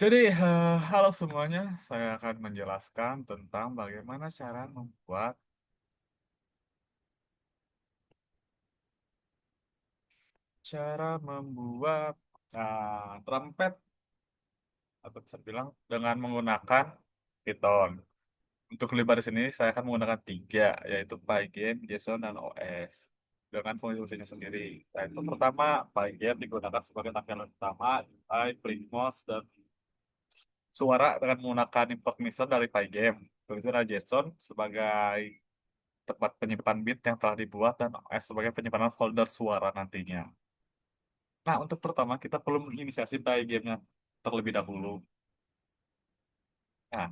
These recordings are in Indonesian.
Jadi, halo semuanya, saya akan menjelaskan tentang bagaimana cara membuat trompet atau bisa bilang dengan menggunakan Python. Untuk libar di sini saya akan menggunakan tiga, yaitu Pygame, JSON, dan OS dengan fungsi-fungsinya sendiri. Nah, itu pertama, Pygame digunakan sebagai tampilan utama, UI, Plymos, dan suara dengan menggunakan import meter dari Pygame. Terus ada JSON sebagai tempat penyimpan bit yang telah dibuat dan OS sebagai penyimpanan folder suara nantinya. Nah, untuk pertama kita perlu menginisiasi Pygame-nya terlebih dahulu. Nah,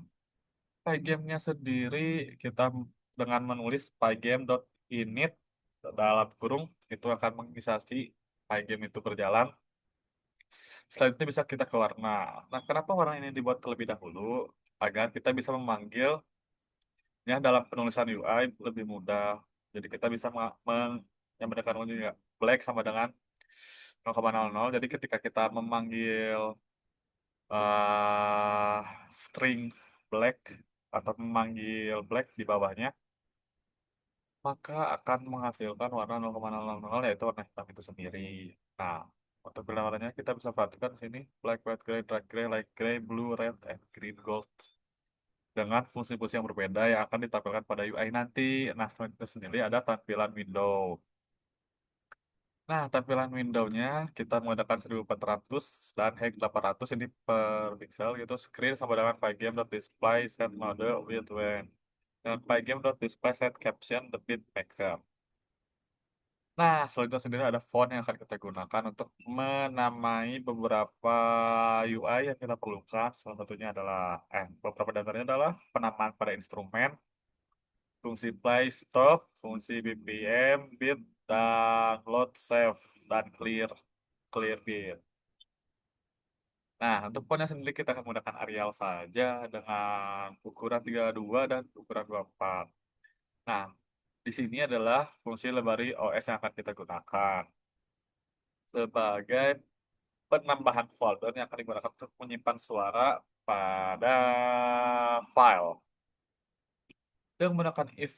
Pygame-nya sendiri kita dengan menulis pygame.init dalam kurung itu akan menginisiasi Pygame itu berjalan. Selanjutnya bisa kita ke warna. Nah, kenapa warna ini dibuat terlebih dahulu? Agar kita bisa memanggilnya dalam penulisan UI lebih mudah. Jadi kita bisa yang mendekatkan juga black sama dengan 0,00. Jadi ketika kita memanggil eh string black atau memanggil black di bawahnya, maka akan menghasilkan warna 0,00 yaitu warna hitam itu sendiri. Nah, untuk pilihan warnanya kita bisa perhatikan di sini black, white, gray, dark gray, light gray, blue, red, and green, gold dengan fungsi-fungsi yang berbeda yang akan ditampilkan pada UI nanti. Nah, selain itu sendiri ada tampilan window. Nah, tampilan window-nya kita menggunakan 1400 dan height 800 ini per pixel gitu. Screen sama dengan pygame.display set mode with when. Dan pygame.display set caption the bit maker. Nah, selanjutnya sendiri ada font yang akan kita gunakan untuk menamai beberapa UI yang kita perlukan. Salah satunya adalah, beberapa dananya adalah penamaan pada instrumen, fungsi play, stop, fungsi BPM, beat, dan load, save, dan clear, clear beat. Nah, untuk fontnya sendiri kita akan menggunakan Arial saja dengan ukuran 32 dan ukuran 24. Nah, di sini adalah fungsi library OS yang akan kita gunakan sebagai penambahan folder yang akan digunakan untuk menyimpan suara pada file. Dengan menggunakan if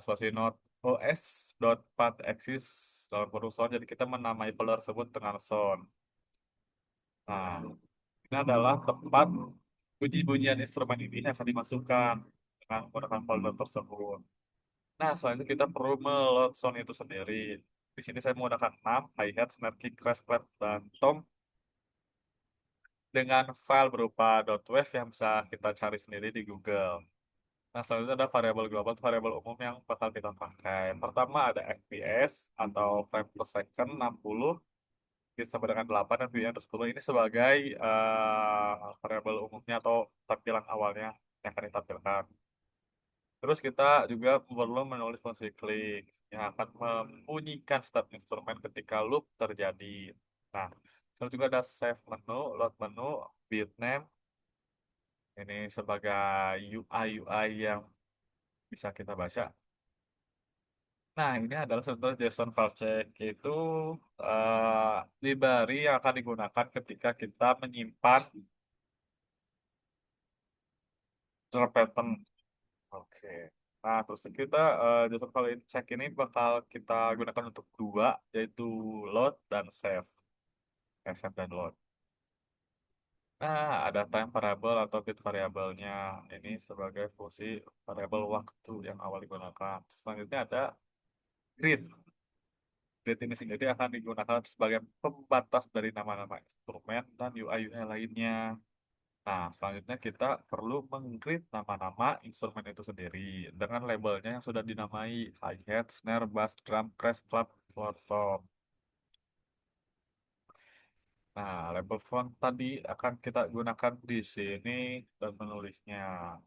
spasi not os.path exist dalam kurung sound, jadi kita menamai folder tersebut dengan sound. Nah, ini adalah tempat bunyi-bunyian instrumen ini yang akan dimasukkan dengan menggunakan folder tersebut. Nah, selanjutnya kita perlu meload sound itu sendiri. Di sini saya menggunakan 6, hi-hat, snare kick, crash, clap, dan tom dengan file berupa .wav yang bisa kita cari sendiri di Google. Nah, selanjutnya ada variabel global, variabel umum yang bakal kita pakai. Pertama ada FPS atau frame per second 60, bit sama dengan 8 dan view-nya 10. Ini sebagai variabel umumnya atau tampilan awalnya yang akan ditampilkan. Terus kita juga perlu menulis fungsi klik yang akan membunyikan start instrumen ketika loop terjadi. Nah, terus juga ada save menu, load menu, bitname. Ini sebagai UI yang bisa kita baca. Nah, ini adalah contoh JSON file check, yaitu library yang akan digunakan ketika kita menyimpan drop pattern. Oke. Nah, terus kita JSON file check ini bakal kita gunakan untuk dua, yaitu load dan save. Save dan load. Nah, ada time variable atau bit variabelnya. Ini sebagai fungsi variabel waktu yang awal digunakan. Selanjutnya ada grid. Grid ini sendiri akan digunakan sebagai pembatas dari nama-nama instrumen dan UI-UI lainnya. Nah, selanjutnya kita perlu menggrid nama-nama instrumen itu sendiri dengan labelnya yang sudah dinamai hi-hat, snare, bass, drum, crash, clap, floor, tom. Nah, label font tadi akan kita gunakan di sini dan menulisnya.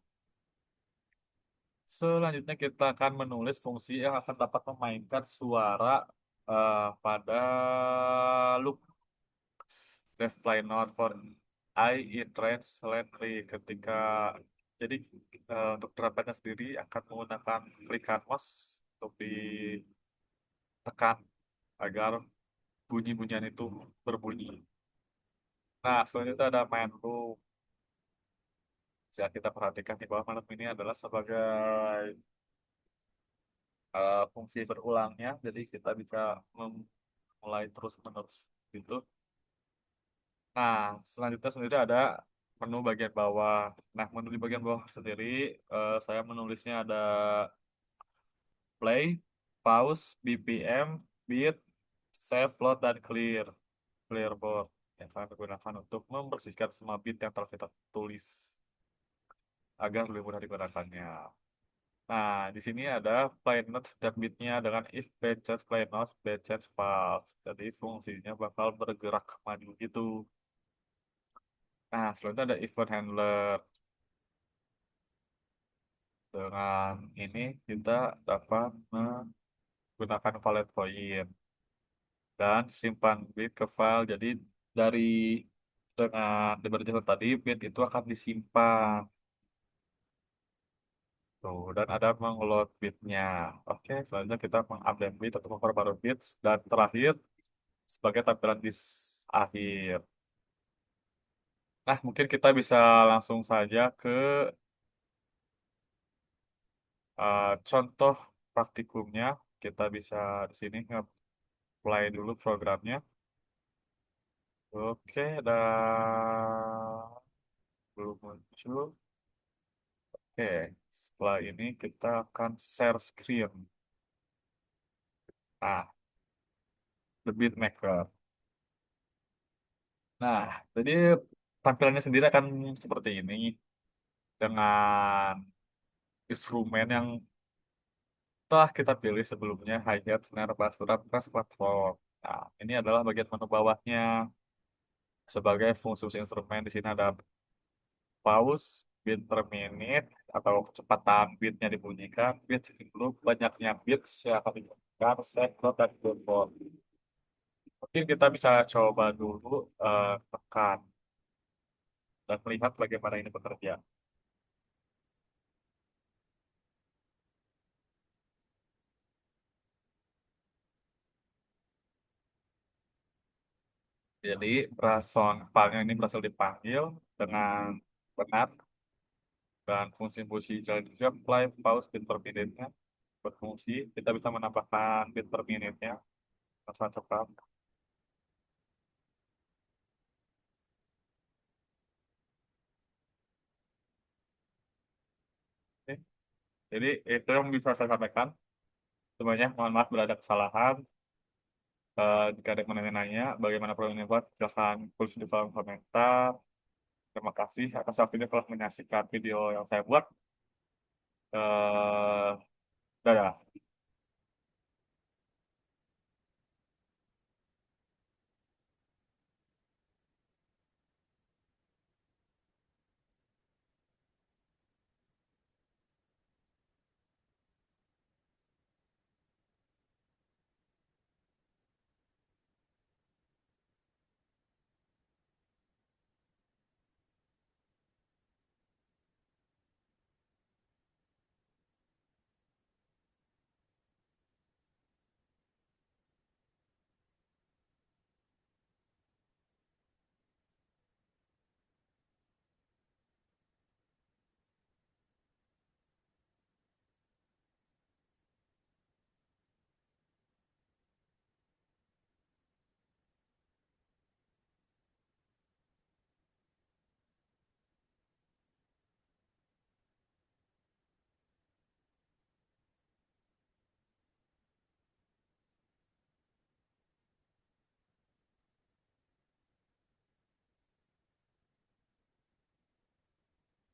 Selanjutnya kita akan menulis fungsi yang akan dapat memainkan suara pada loop. Left fly note for I it rains slightly ketika jadi untuk trompetnya sendiri akan menggunakan klik mouse untuk ditekan agar bunyi-bunyian itu berbunyi. Nah, selanjutnya ada main room. Bisa kita perhatikan di bawah malam ini adalah sebagai fungsi berulangnya. Jadi kita bisa memulai terus-menerus gitu. Nah, selanjutnya sendiri ada menu bagian bawah. Nah, menu di bagian bawah sendiri, saya menulisnya ada play, pause, BPM, beat, save, load, dan clear. Clearboard yang kami gunakan untuk membersihkan semua bit yang telah kita tulis agar lebih mudah digunakannya. Nah, di sini ada play notes setiap bitnya dengan if batches play notes batches false. Jadi fungsinya bakal bergerak maju gitu. Nah, selanjutnya ada event handler. Dengan ini kita dapat menggunakan valid point dan simpan bit ke file. Jadi dari dengan di tadi bit itu akan disimpan. Tuh, dan ada mengload bitnya. Oke, selanjutnya kita mengupdate bit atau memperbarui bits. Dan terakhir, sebagai tampilan di akhir. Nah, mungkin kita bisa langsung saja ke contoh praktikumnya. Kita bisa di sini nge-play dulu programnya. Oke, belum muncul. Oke, setelah ini kita akan share screen. Nah, the beatmaker. Nah, jadi tampilannya sendiri akan seperti ini dengan instrumen yang telah kita pilih sebelumnya, hi-hat, snare, bass drum, bass, platform. Nah, ini adalah bagian menu bawahnya. Sebagai fungsi instrumen di sini ada pause, beat per menit, atau kecepatan beatnya dibunyikan, beat dulu banyaknya beats yang akan dibunyikan, set, note, dan keyboard. Mungkin kita bisa coba dulu tekan dan melihat bagaimana ini bekerja. Jadi, sound file ini berhasil dipanggil dengan benar dan fungsi-fungsi jalan juga play, pause, beat per minute-nya berfungsi. Kita bisa menambahkan beat per minute-nya masa cepat. Oke. Jadi itu yang bisa saya sampaikan. Semuanya mohon maaf bila ada kesalahan. Jika ada yang menanya-nanya bagaimana program ini buat, silahkan tulis di kolom komentar. Terima kasih atas waktunya telah menyaksikan video yang saya buat. Eh, dadah.